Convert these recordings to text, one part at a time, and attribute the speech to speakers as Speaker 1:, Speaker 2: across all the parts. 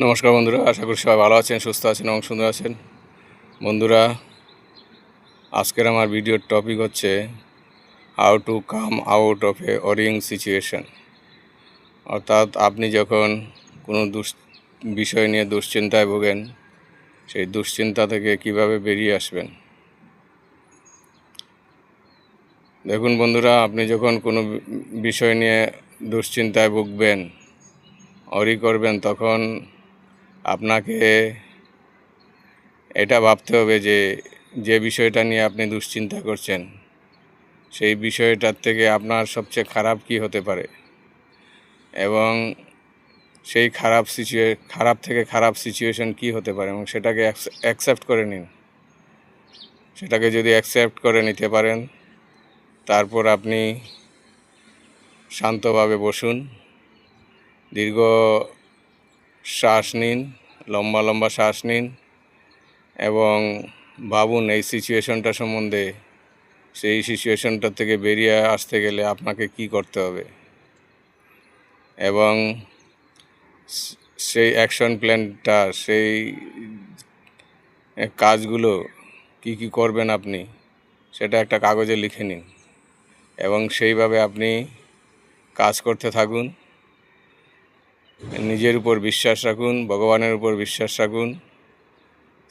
Speaker 1: নমস্কার বন্ধুরা, আশা করি সবাই ভালো আছেন, সুস্থ আছেন এবং সুন্দর আছেন। বন্ধুরা, আজকের আমার ভিডিওর টপিক হচ্ছে how to come out of a worrying situation. অর্থাৎ আপনি যখন কোনো বিষয় নিয়ে দুশ্চিন্তায় ভোগেন, সেই দুশ্চিন্তা থেকে কিভাবে বেরিয়ে আসবেন। দেখুন বন্ধুরা, আপনি যখন কোনো বিষয় নিয়ে দুশ্চিন্তায় ভুগবেন, ওয়ারি করবেন, তখন আপনাকে এটা ভাবতে হবে যে যে বিষয়টা নিয়ে আপনি দুশ্চিন্তা করছেন, সেই বিষয়টার থেকে আপনার সবচেয়ে খারাপ কী হতে পারে, এবং সেই খারাপ থেকে খারাপ সিচুয়েশন কী হতে পারে, এবং সেটাকে অ্যাকসেপ্ট করে নিন। সেটাকে যদি অ্যাকসেপ্ট করে নিতে পারেন, তারপর আপনি শান্তভাবে বসুন, দীর্ঘ শ্বাস নিন, লম্বা লম্বা শ্বাস নিন, এবং ভাবুন এই সিচুয়েশনটা সম্বন্ধে। সেই সিচুয়েশনটা থেকে বেরিয়ে আসতে গেলে আপনাকে কি করতে হবে, এবং সেই অ্যাকশন প্ল্যানটা, সেই কাজগুলো কি কি করবেন আপনি, সেটা একটা কাগজে লিখে নিন এবং সেইভাবে আপনি কাজ করতে থাকুন। নিজের উপর বিশ্বাস রাখুন, ভগবানের উপর বিশ্বাস রাখুন।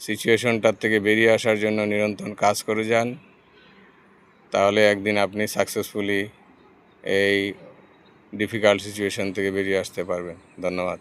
Speaker 1: সিচুয়েশনটার থেকে বেরিয়ে আসার জন্য নিরন্তর কাজ করে যান, তাহলে একদিন আপনি সাকসেসফুলি এই ডিফিকাল্ট সিচুয়েশন থেকে বেরিয়ে আসতে পারবেন। ধন্যবাদ।